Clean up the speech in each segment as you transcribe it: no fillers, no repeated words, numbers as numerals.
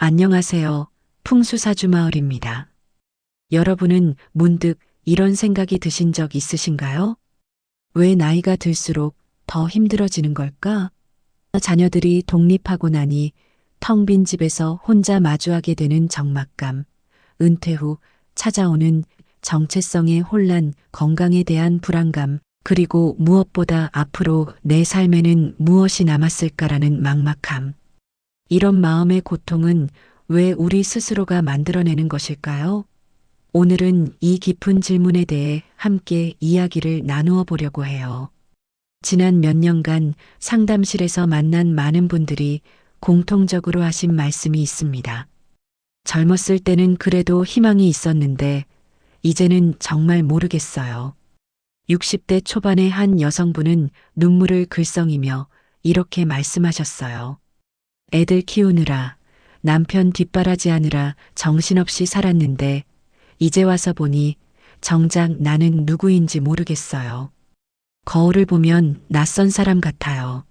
안녕하세요. 풍수사주마을입니다. 여러분은 문득 이런 생각이 드신 적 있으신가요? 왜 나이가 들수록 더 힘들어지는 걸까? 자녀들이 독립하고 나니 텅 빈 집에서 혼자 마주하게 되는 적막감, 은퇴 후 찾아오는 정체성의 혼란, 건강에 대한 불안감, 그리고 무엇보다 앞으로 내 삶에는 무엇이 남았을까라는 막막함. 이런 마음의 고통은 왜 우리 스스로가 만들어내는 것일까요? 오늘은 이 깊은 질문에 대해 함께 이야기를 나누어 보려고 해요. 지난 몇 년간 상담실에서 만난 많은 분들이 공통적으로 하신 말씀이 있습니다. 젊었을 때는 그래도 희망이 있었는데 이제는 정말 모르겠어요. 60대 초반의 한 여성분은 눈물을 글썽이며 이렇게 말씀하셨어요. 애들 키우느라, 남편 뒷바라지하느라 정신없이 살았는데 이제 와서 보니 정작 나는 누구인지 모르겠어요. 거울을 보면 낯선 사람 같아요.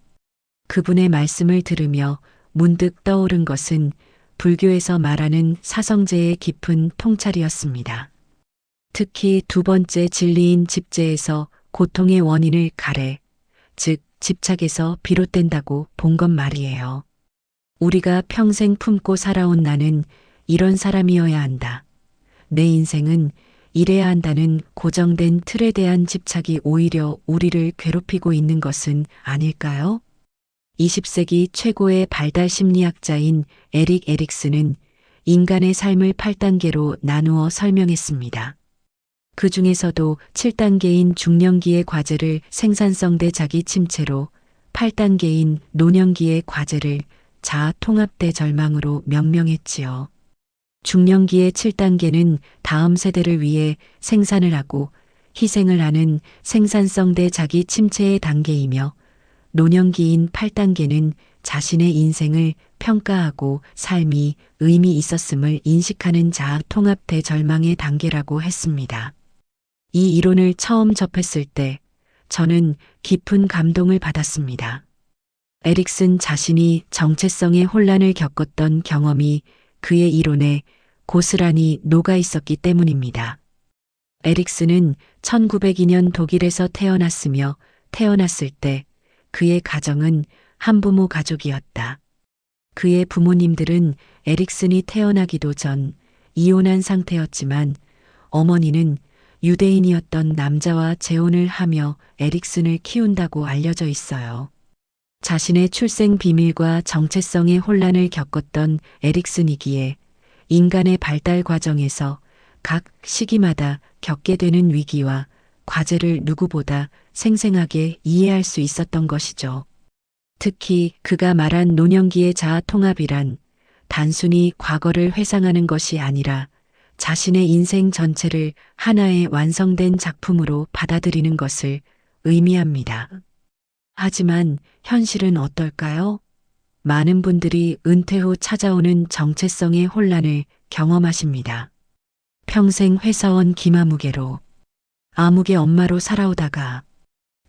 그분의 말씀을 들으며 문득 떠오른 것은 불교에서 말하는 사성제의 깊은 통찰이었습니다. 특히 두 번째 진리인 집제에서 고통의 원인을 가래, 즉 집착에서 비롯된다고 본 것 말이에요. 우리가 평생 품고 살아온 나는 이런 사람이어야 한다. 내 인생은 이래야 한다는 고정된 틀에 대한 집착이 오히려 우리를 괴롭히고 있는 것은 아닐까요? 20세기 최고의 발달 심리학자인 에릭 에릭슨은 인간의 삶을 8단계로 나누어 설명했습니다. 그 중에서도 7단계인 중년기의 과제를 생산성 대 자기 침체로, 8단계인 노년기의 과제를 자아 통합대 절망으로 명명했지요. 중년기의 7단계는 다음 세대를 위해 생산을 하고 희생을 하는 생산성 대 자기 침체의 단계이며, 노년기인 8단계는 자신의 인생을 평가하고 삶이 의미 있었음을 인식하는 자아 통합대 절망의 단계라고 했습니다. 이 이론을 처음 접했을 때 저는 깊은 감동을 받았습니다. 에릭슨 자신이 정체성의 혼란을 겪었던 경험이 그의 이론에 고스란히 녹아 있었기 때문입니다. 에릭슨은 1902년 독일에서 태어났으며 태어났을 때 그의 가정은 한부모 가족이었다. 그의 부모님들은 에릭슨이 태어나기도 전 이혼한 상태였지만 어머니는 유대인이었던 남자와 재혼을 하며 에릭슨을 키운다고 알려져 있어요. 자신의 출생 비밀과 정체성의 혼란을 겪었던 에릭슨이기에 인간의 발달 과정에서 각 시기마다 겪게 되는 위기와 과제를 누구보다 생생하게 이해할 수 있었던 것이죠. 특히 그가 말한 노년기의 자아 통합이란 단순히 과거를 회상하는 것이 아니라 자신의 인생 전체를 하나의 완성된 작품으로 받아들이는 것을 의미합니다. 하지만 현실은 어떨까요? 많은 분들이 은퇴 후 찾아오는 정체성의 혼란을 경험하십니다. 평생 회사원 기마무개로, 아무개 엄마로 살아오다가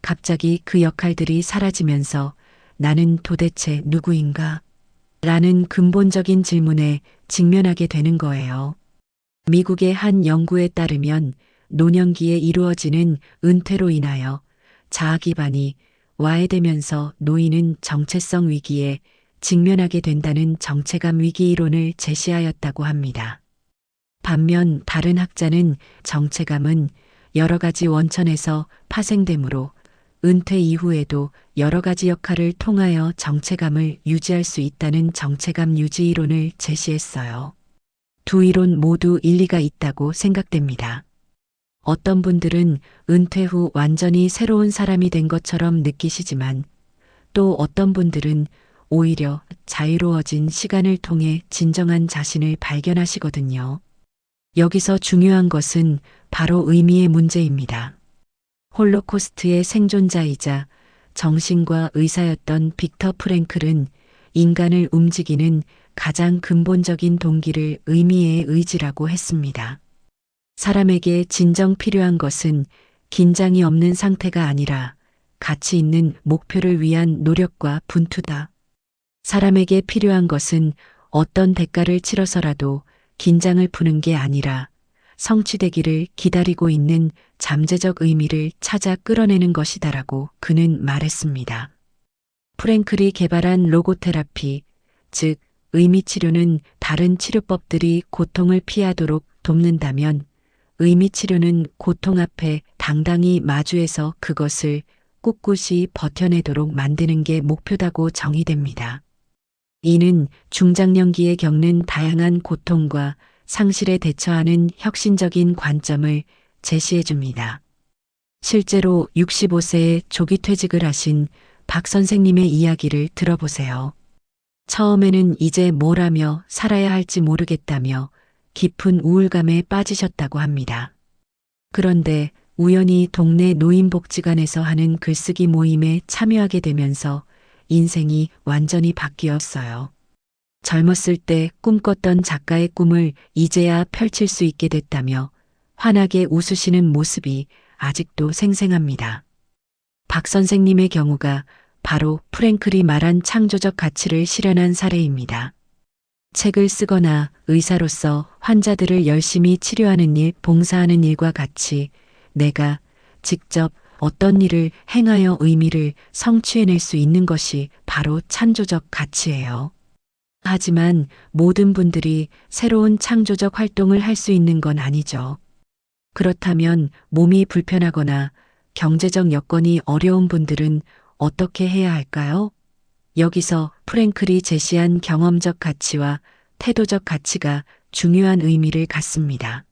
갑자기 그 역할들이 사라지면서 나는 도대체 누구인가? 라는 근본적인 질문에 직면하게 되는 거예요. 미국의 한 연구에 따르면 노년기에 이루어지는 은퇴로 인하여 자아 기반이 와해되면서 노인은 정체성 위기에 직면하게 된다는 정체감 위기 이론을 제시하였다고 합니다. 반면 다른 학자는 정체감은 여러 가지 원천에서 파생되므로 은퇴 이후에도 여러 가지 역할을 통하여 정체감을 유지할 수 있다는 정체감 유지 이론을 제시했어요. 두 이론 모두 일리가 있다고 생각됩니다. 어떤 분들은 은퇴 후 완전히 새로운 사람이 된 것처럼 느끼시지만 또 어떤 분들은 오히려 자유로워진 시간을 통해 진정한 자신을 발견하시거든요. 여기서 중요한 것은 바로 의미의 문제입니다. 홀로코스트의 생존자이자 정신과 의사였던 빅터 프랭클은 인간을 움직이는 가장 근본적인 동기를 의미의 의지라고 했습니다. 사람에게 진정 필요한 것은 긴장이 없는 상태가 아니라 가치 있는 목표를 위한 노력과 분투다. 사람에게 필요한 것은 어떤 대가를 치러서라도 긴장을 푸는 게 아니라 성취되기를 기다리고 있는 잠재적 의미를 찾아 끌어내는 것이다라고 그는 말했습니다. 프랭클이 개발한 로고테라피, 즉 의미 치료는 다른 치료법들이 고통을 피하도록 돕는다면 의미 치료는 고통 앞에 당당히 마주해서 그것을 꿋꿋이 버텨내도록 만드는 게 목표다고 정의됩니다. 이는 중장년기에 겪는 다양한 고통과 상실에 대처하는 혁신적인 관점을 제시해 줍니다. 실제로 65세에 조기 퇴직을 하신 박 선생님의 이야기를 들어보세요. 처음에는 이제 뭘 하며 살아야 할지 모르겠다며 깊은 우울감에 빠지셨다고 합니다. 그런데 우연히 동네 노인복지관에서 하는 글쓰기 모임에 참여하게 되면서 인생이 완전히 바뀌었어요. 젊었을 때 꿈꿨던 작가의 꿈을 이제야 펼칠 수 있게 됐다며 환하게 웃으시는 모습이 아직도 생생합니다. 박 선생님의 경우가 바로 프랭클이 말한 창조적 가치를 실현한 사례입니다. 책을 쓰거나 의사로서 환자들을 열심히 치료하는 일, 봉사하는 일과 같이 내가 직접 어떤 일을 행하여 의미를 성취해낼 수 있는 것이 바로 창조적 가치예요. 하지만 모든 분들이 새로운 창조적 활동을 할 수 있는 건 아니죠. 그렇다면 몸이 불편하거나 경제적 여건이 어려운 분들은 어떻게 해야 할까요? 여기서 프랭클이 제시한 경험적 가치와 태도적 가치가 중요한 의미를 갖습니다.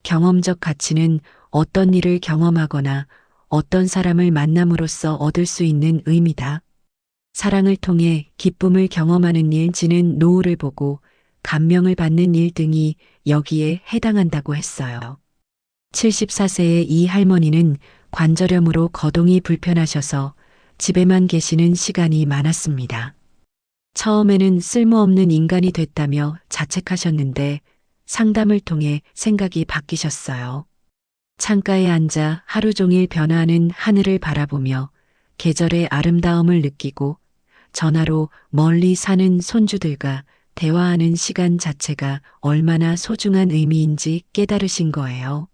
경험적 가치는 어떤 일을 경험하거나 어떤 사람을 만남으로써 얻을 수 있는 의미다. 사랑을 통해 기쁨을 경험하는 일, 지는 노후를 보고 감명을 받는 일 등이 여기에 해당한다고 했어요. 74세의 이 할머니는 관절염으로 거동이 불편하셔서 집에만 계시는 시간이 많았습니다. 처음에는 쓸모없는 인간이 됐다며 자책하셨는데 상담을 통해 생각이 바뀌셨어요. 창가에 앉아 하루 종일 변화하는 하늘을 바라보며 계절의 아름다움을 느끼고 전화로 멀리 사는 손주들과 대화하는 시간 자체가 얼마나 소중한 의미인지 깨달으신 거예요.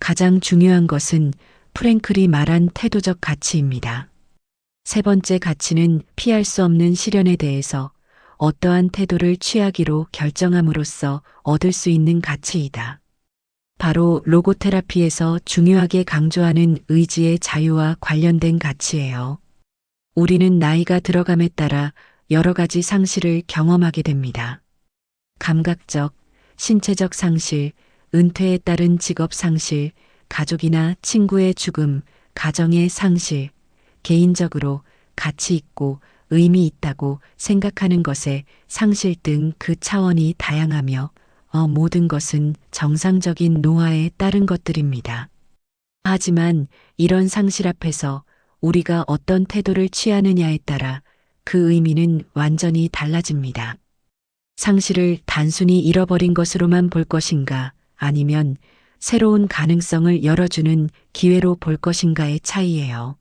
가장 중요한 것은 프랭클이 말한 태도적 가치입니다. 세 번째 가치는 피할 수 없는 시련에 대해서 어떠한 태도를 취하기로 결정함으로써 얻을 수 있는 가치이다. 바로 로고테라피에서 중요하게 강조하는 의지의 자유와 관련된 가치예요. 우리는 나이가 들어감에 따라 여러 가지 상실을 경험하게 됩니다. 감각적, 신체적 상실, 은퇴에 따른 직업 상실, 가족이나 친구의 죽음, 가정의 상실, 개인적으로 가치 있고 의미 있다고 생각하는 것의 상실 등 그 차원이 다양하며 모든 것은 정상적인 노화에 따른 것들입니다. 하지만 이런 상실 앞에서 우리가 어떤 태도를 취하느냐에 따라 그 의미는 완전히 달라집니다. 상실을 단순히 잃어버린 것으로만 볼 것인가 아니면 새로운 가능성을 열어주는 기회로 볼 것인가의 차이예요.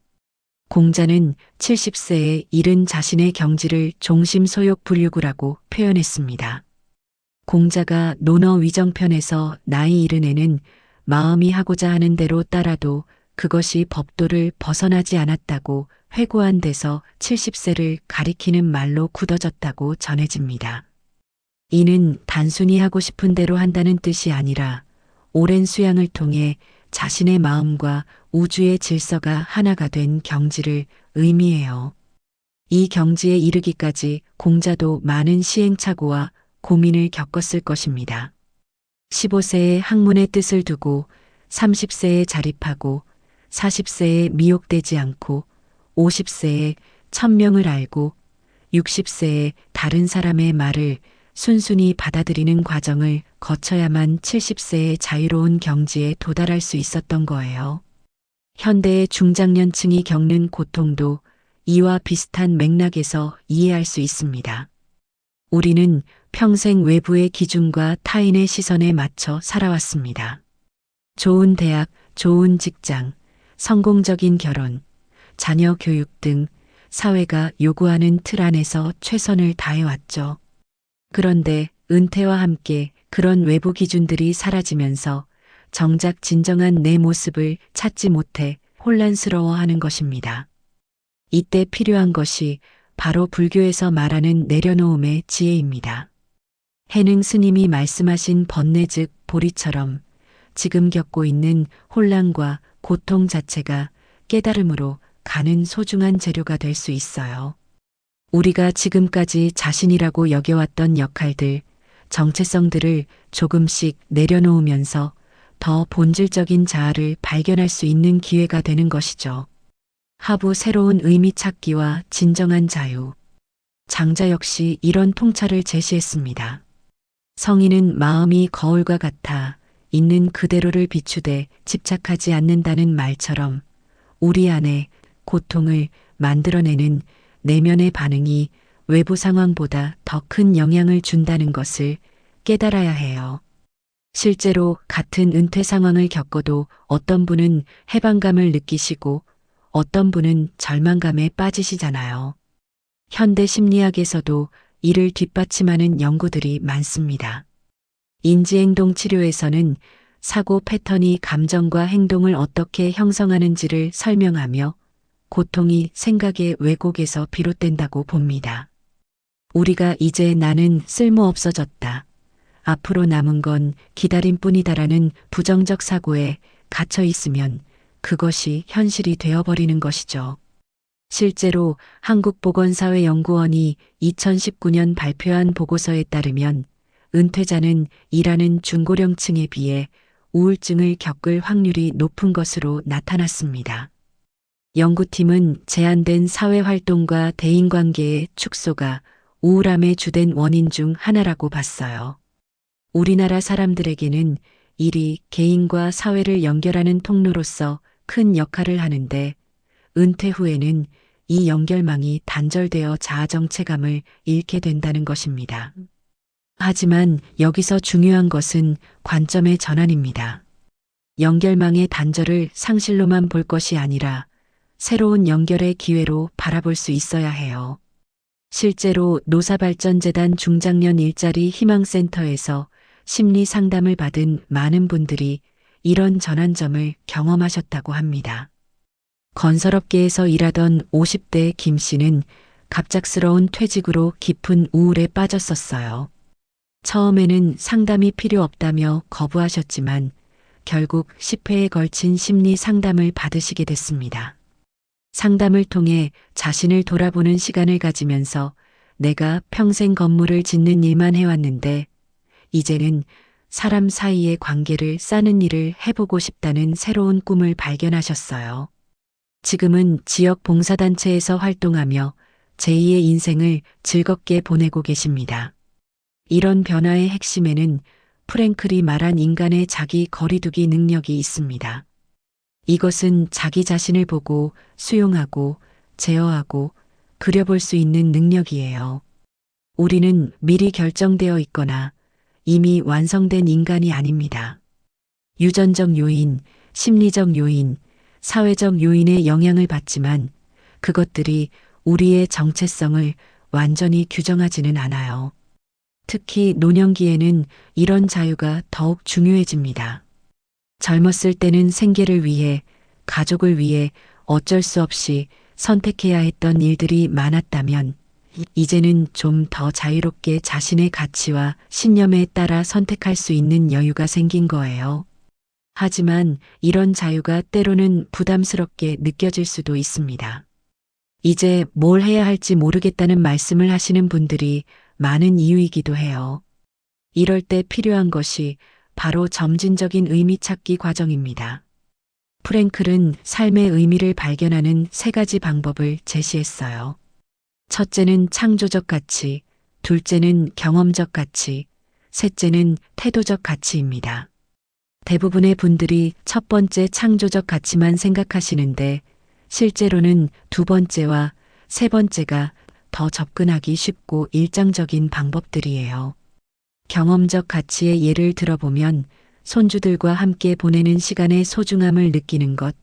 공자는 70세에 이른 자신의 경지를 종심소욕불유구라고 표현했습니다. 공자가 논어위정편에서 나이 이른 애는 마음이 하고자 하는 대로 따라도 그것이 법도를 벗어나지 않았다고 회고한 데서 70세를 가리키는 말로 굳어졌다고 전해집니다. 이는 단순히 하고 싶은 대로 한다는 뜻이 아니라 오랜 수양을 통해 자신의 마음과 우주의 질서가 하나가 된 경지를 의미해요. 이 경지에 이르기까지 공자도 많은 시행착오와 고민을 겪었을 것입니다. 15세에 학문의 뜻을 두고 30세에 자립하고 40세에 미혹되지 않고 50세에 천명을 알고 60세에 다른 사람의 말을 순순히 받아들이는 과정을 거쳐야만 70세의 자유로운 경지에 도달할 수 있었던 거예요. 현대의 중장년층이 겪는 고통도 이와 비슷한 맥락에서 이해할 수 있습니다. 우리는 평생 외부의 기준과 타인의 시선에 맞춰 살아왔습니다. 좋은 대학, 좋은 직장, 성공적인 결혼, 자녀 교육 등 사회가 요구하는 틀 안에서 최선을 다해왔죠. 그런데 은퇴와 함께 그런 외부 기준들이 사라지면서 정작 진정한 내 모습을 찾지 못해 혼란스러워하는 것입니다. 이때 필요한 것이 바로 불교에서 말하는 내려놓음의 지혜입니다. 해능 스님이 말씀하신 번뇌 즉 보리처럼 지금 겪고 있는 혼란과 고통 자체가 깨달음으로 가는 소중한 재료가 될 수 있어요. 우리가 지금까지 자신이라고 여겨왔던 역할들, 정체성들을 조금씩 내려놓으면서 더 본질적인 자아를 발견할 수 있는 기회가 되는 것이죠. 하부 새로운 의미 찾기와 진정한 자유. 장자 역시 이런 통찰을 제시했습니다. 성인은 마음이 거울과 같아 있는 그대로를 비추되 집착하지 않는다는 말처럼 우리 안에 고통을 만들어내는 내면의 반응이 외부 상황보다 더 큰 영향을 준다는 것을 깨달아야 해요. 실제로 같은 은퇴 상황을 겪어도 어떤 분은 해방감을 느끼시고 어떤 분은 절망감에 빠지시잖아요. 현대 심리학에서도 이를 뒷받침하는 연구들이 많습니다. 인지행동 치료에서는 사고 패턴이 감정과 행동을 어떻게 형성하는지를 설명하며 고통이 생각의 왜곡에서 비롯된다고 봅니다. 우리가 이제 나는 쓸모없어졌다. 앞으로 남은 건 기다림뿐이다라는 부정적 사고에 갇혀 있으면 그것이 현실이 되어버리는 것이죠. 실제로 한국보건사회연구원이 2019년 발표한 보고서에 따르면 은퇴자는 일하는 중고령층에 비해 우울증을 겪을 확률이 높은 것으로 나타났습니다. 연구팀은 제한된 사회활동과 대인관계의 축소가 우울함의 주된 원인 중 하나라고 봤어요. 우리나라 사람들에게는 일이 개인과 사회를 연결하는 통로로서 큰 역할을 하는데 은퇴 후에는 이 연결망이 단절되어 자아정체감을 잃게 된다는 것입니다. 하지만 여기서 중요한 것은 관점의 전환입니다. 연결망의 단절을 상실로만 볼 것이 아니라 새로운 연결의 기회로 바라볼 수 있어야 해요. 실제로 노사발전재단 중장년 일자리 희망센터에서 심리 상담을 받은 많은 분들이 이런 전환점을 경험하셨다고 합니다. 건설업계에서 일하던 50대 김 씨는 갑작스러운 퇴직으로 깊은 우울에 빠졌었어요. 처음에는 상담이 필요 없다며 거부하셨지만 결국 10회에 걸친 심리 상담을 받으시게 됐습니다. 상담을 통해 자신을 돌아보는 시간을 가지면서 내가 평생 건물을 짓는 일만 해왔는데 이제는 사람 사이의 관계를 쌓는 일을 해보고 싶다는 새로운 꿈을 발견하셨어요. 지금은 지역 봉사단체에서 활동하며 제2의 인생을 즐겁게 보내고 계십니다. 이런 변화의 핵심에는 프랭클이 말한 인간의 자기 거리두기 능력이 있습니다. 이것은 자기 자신을 보고 수용하고 제어하고 그려볼 수 있는 능력이에요. 우리는 미리 결정되어 있거나 이미 완성된 인간이 아닙니다. 유전적 요인, 심리적 요인, 사회적 요인의 영향을 받지만 그것들이 우리의 정체성을 완전히 규정하지는 않아요. 특히 노년기에는 이런 자유가 더욱 중요해집니다. 젊었을 때는 생계를 위해, 가족을 위해 어쩔 수 없이 선택해야 했던 일들이 많았다면 이제는 좀 더 자유롭게 자신의 가치와 신념에 따라 선택할 수 있는 여유가 생긴 거예요. 하지만 이런 자유가 때로는 부담스럽게 느껴질 수도 있습니다. 이제 뭘 해야 할지 모르겠다는 말씀을 하시는 분들이 많은 이유이기도 해요. 이럴 때 필요한 것이 바로 점진적인 의미 찾기 과정입니다. 프랭클은 삶의 의미를 발견하는 세 가지 방법을 제시했어요. 첫째는 창조적 가치, 둘째는 경험적 가치, 셋째는 태도적 가치입니다. 대부분의 분들이 첫 번째 창조적 가치만 생각하시는데 실제로는 두 번째와 세 번째가 더 접근하기 쉽고 일상적인 방법들이에요. 경험적 가치의 예를 들어보면 손주들과 함께 보내는 시간의 소중함을 느끼는 것,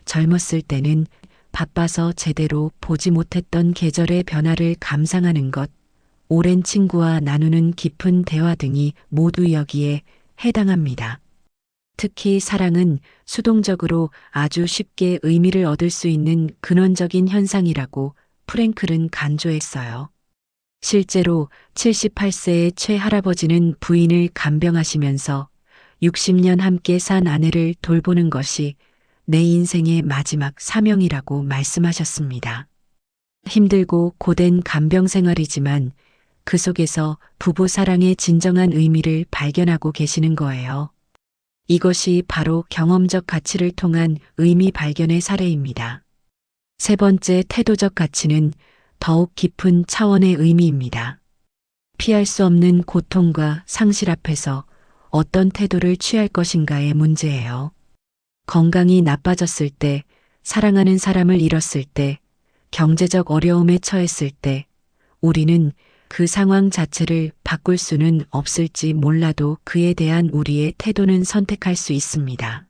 젊었을 때는 바빠서 제대로 보지 못했던 계절의 변화를 감상하는 것, 오랜 친구와 나누는 깊은 대화 등이 모두 여기에 해당합니다. 특히 사랑은 수동적으로 아주 쉽게 의미를 얻을 수 있는 근원적인 현상이라고 프랭클은 간조했어요. 실제로 78세의 최 할아버지는 부인을 간병하시면서 60년 함께 산 아내를 돌보는 것이 내 인생의 마지막 사명이라고 말씀하셨습니다. 힘들고 고된 간병 생활이지만 그 속에서 부부 사랑의 진정한 의미를 발견하고 계시는 거예요. 이것이 바로 경험적 가치를 통한 의미 발견의 사례입니다. 세 번째 태도적 가치는 더욱 깊은 차원의 의미입니다. 피할 수 없는 고통과 상실 앞에서 어떤 태도를 취할 것인가의 문제예요. 건강이 나빠졌을 때, 사랑하는 사람을 잃었을 때, 경제적 어려움에 처했을 때, 우리는 그 상황 자체를 바꿀 수는 없을지 몰라도 그에 대한 우리의 태도는 선택할 수 있습니다.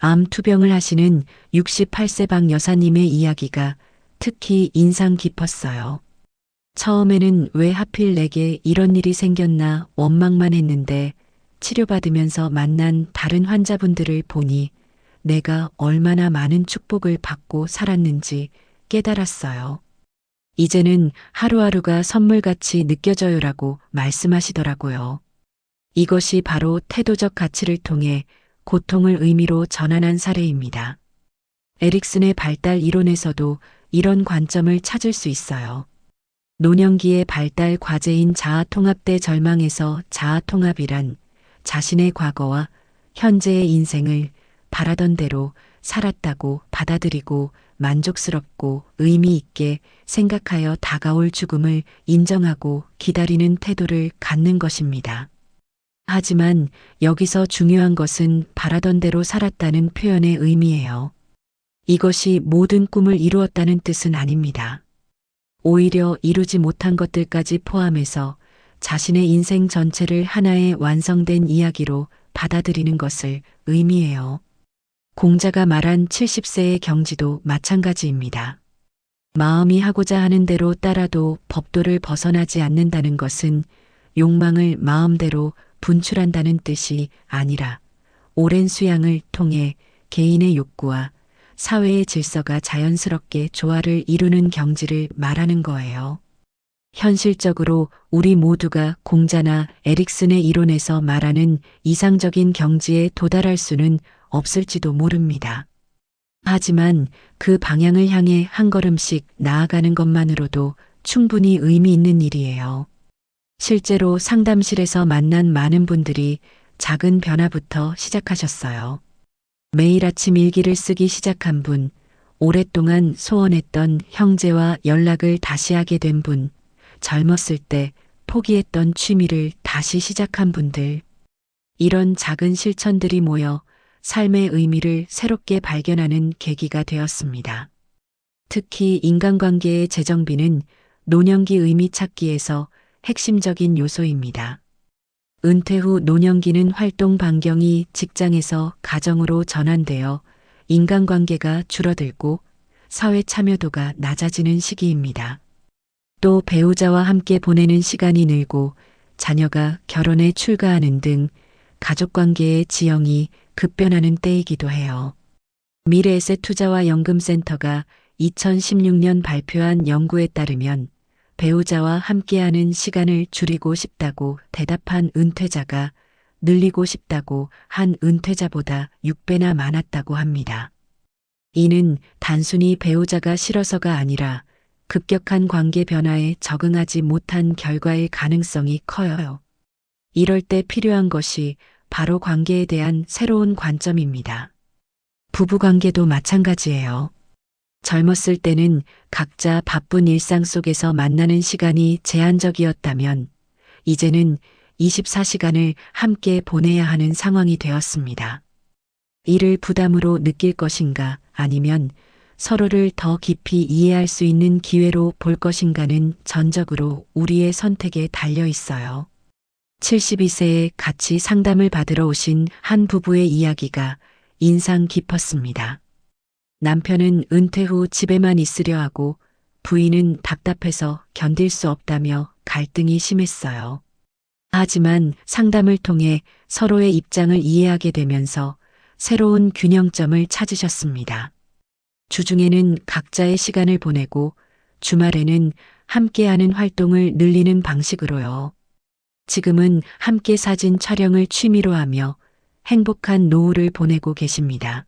암 투병을 하시는 68세 박 여사님의 이야기가 특히 인상 깊었어요. 처음에는 왜 하필 내게 이런 일이 생겼나 원망만 했는데 치료받으면서 만난 다른 환자분들을 보니 내가 얼마나 많은 축복을 받고 살았는지 깨달았어요. 이제는 하루하루가 선물같이 느껴져요라고 말씀하시더라고요. 이것이 바로 태도적 가치를 통해 고통을 의미로 전환한 사례입니다. 에릭슨의 발달 이론에서도 이런 관점을 찾을 수 있어요. 노년기의 발달 과제인 자아통합대 절망에서 자아통합이란 자신의 과거와 현재의 인생을 바라던 대로 살았다고 받아들이고 만족스럽고 의미 있게 생각하여 다가올 죽음을 인정하고 기다리는 태도를 갖는 것입니다. 하지만 여기서 중요한 것은 바라던 대로 살았다는 표현의 의미예요. 이것이 모든 꿈을 이루었다는 뜻은 아닙니다. 오히려 이루지 못한 것들까지 포함해서 자신의 인생 전체를 하나의 완성된 이야기로 받아들이는 것을 의미해요. 공자가 말한 70세의 경지도 마찬가지입니다. 마음이 하고자 하는 대로 따라도 법도를 벗어나지 않는다는 것은 욕망을 마음대로 분출한다는 뜻이 아니라 오랜 수양을 통해 개인의 욕구와 사회의 질서가 자연스럽게 조화를 이루는 경지를 말하는 거예요. 현실적으로 우리 모두가 공자나 에릭슨의 이론에서 말하는 이상적인 경지에 도달할 수는 없을지도 모릅니다. 하지만 그 방향을 향해 한 걸음씩 나아가는 것만으로도 충분히 의미 있는 일이에요. 실제로 상담실에서 만난 많은 분들이 작은 변화부터 시작하셨어요. 매일 아침 일기를 쓰기 시작한 분, 오랫동안 소원했던 형제와 연락을 다시 하게 된 분, 젊었을 때 포기했던 취미를 다시 시작한 분들. 이런 작은 실천들이 모여 삶의 의미를 새롭게 발견하는 계기가 되었습니다. 특히 인간관계의 재정비는 노년기 의미 찾기에서 핵심적인 요소입니다. 은퇴 후 노년기는 활동 반경이 직장에서 가정으로 전환되어 인간관계가 줄어들고 사회 참여도가 낮아지는 시기입니다. 또 배우자와 함께 보내는 시간이 늘고 자녀가 결혼에 출가하는 등 가족관계의 지형이 급변하는 때이기도 해요. 미래에셋투자와 연금센터가 2016년 발표한 연구에 따르면 배우자와 함께하는 시간을 줄이고 싶다고 대답한 은퇴자가 늘리고 싶다고 한 은퇴자보다 6배나 많았다고 합니다. 이는 단순히 배우자가 싫어서가 아니라 급격한 관계 변화에 적응하지 못한 결과일 가능성이 커요. 이럴 때 필요한 것이 바로 관계에 대한 새로운 관점입니다. 부부관계도 마찬가지예요. 젊었을 때는 각자 바쁜 일상 속에서 만나는 시간이 제한적이었다면 이제는 24시간을 함께 보내야 하는 상황이 되었습니다. 이를 부담으로 느낄 것인가 아니면 서로를 더 깊이 이해할 수 있는 기회로 볼 것인가는 전적으로 우리의 선택에 달려 있어요. 72세에 같이 상담을 받으러 오신 한 부부의 이야기가 인상 깊었습니다. 남편은 은퇴 후 집에만 있으려 하고 부인은 답답해서 견딜 수 없다며 갈등이 심했어요. 하지만 상담을 통해 서로의 입장을 이해하게 되면서 새로운 균형점을 찾으셨습니다. 주중에는 각자의 시간을 보내고 주말에는 함께하는 활동을 늘리는 방식으로요. 지금은 함께 사진 촬영을 취미로 하며 행복한 노후를 보내고 계십니다.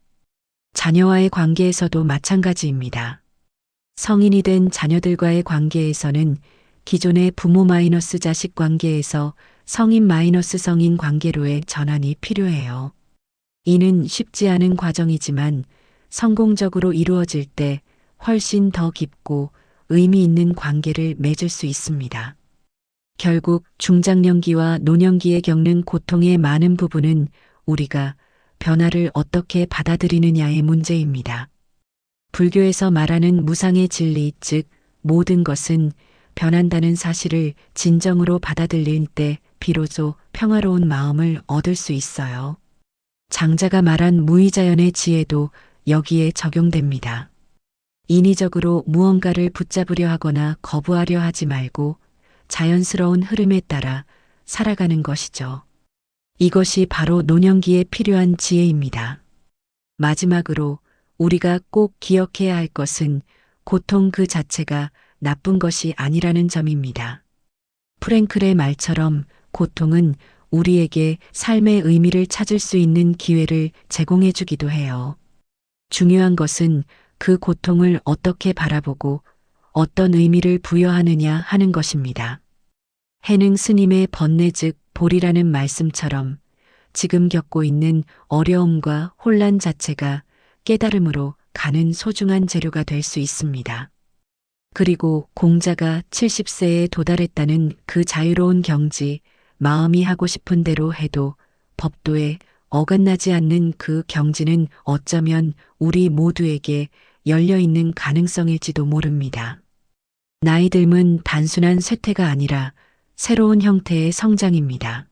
자녀와의 관계에서도 마찬가지입니다. 성인이 된 자녀들과의 관계에서는 기존의 부모 마이너스 자식 관계에서 성인 마이너스 성인 관계로의 전환이 필요해요. 이는 쉽지 않은 과정이지만 성공적으로 이루어질 때 훨씬 더 깊고 의미 있는 관계를 맺을 수 있습니다. 결국 중장년기와 노년기에 겪는 고통의 많은 부분은 우리가 변화를 어떻게 받아들이느냐의 문제입니다. 불교에서 말하는 무상의 진리, 즉 모든 것은 변한다는 사실을 진정으로 받아들일 때 비로소 평화로운 마음을 얻을 수 있어요. 장자가 말한 무의자연의 지혜도 여기에 적용됩니다. 인위적으로 무언가를 붙잡으려 하거나 거부하려 하지 말고 자연스러운 흐름에 따라 살아가는 것이죠. 이것이 바로 노년기에 필요한 지혜입니다. 마지막으로 우리가 꼭 기억해야 할 것은 고통 그 자체가 나쁜 것이 아니라는 점입니다. 프랭클의 말처럼 고통은 우리에게 삶의 의미를 찾을 수 있는 기회를 제공해 주기도 해요. 중요한 것은 그 고통을 어떻게 바라보고 어떤 의미를 부여하느냐 하는 것입니다. 해능 스님의 번뇌 즉 볼이라는 말씀처럼 지금 겪고 있는 어려움과 혼란 자체가 깨달음으로 가는 소중한 재료가 될 수 있습니다. 그리고 공자가 70세에 도달했다는 그 자유로운 경지, 마음이 하고 싶은 대로 해도 법도에 어긋나지 않는 그 경지는 어쩌면 우리 모두에게 열려있는 가능성일지도 모릅니다. 나이 듦은 단순한 쇠퇴가 아니라 새로운 형태의 성장입니다.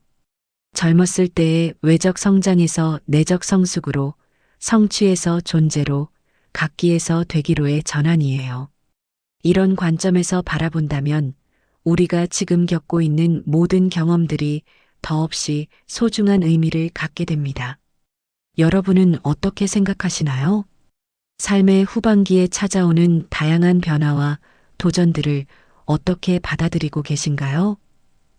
젊었을 때의 외적 성장에서 내적 성숙으로, 성취에서 존재로, 갖기에서 되기로의 전환이에요. 이런 관점에서 바라본다면 우리가 지금 겪고 있는 모든 경험들이 더없이 소중한 의미를 갖게 됩니다. 여러분은 어떻게 생각하시나요? 삶의 후반기에 찾아오는 다양한 변화와 도전들을 어떻게 받아들이고 계신가요?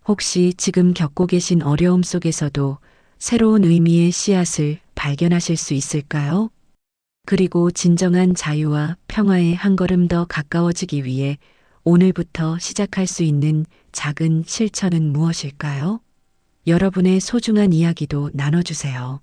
혹시 지금 겪고 계신 어려움 속에서도 새로운 의미의 씨앗을 발견하실 수 있을까요? 그리고 진정한 자유와 평화에 한 걸음 더 가까워지기 위해 오늘부터 시작할 수 있는 작은 실천은 무엇일까요? 여러분의 소중한 이야기도 나눠주세요.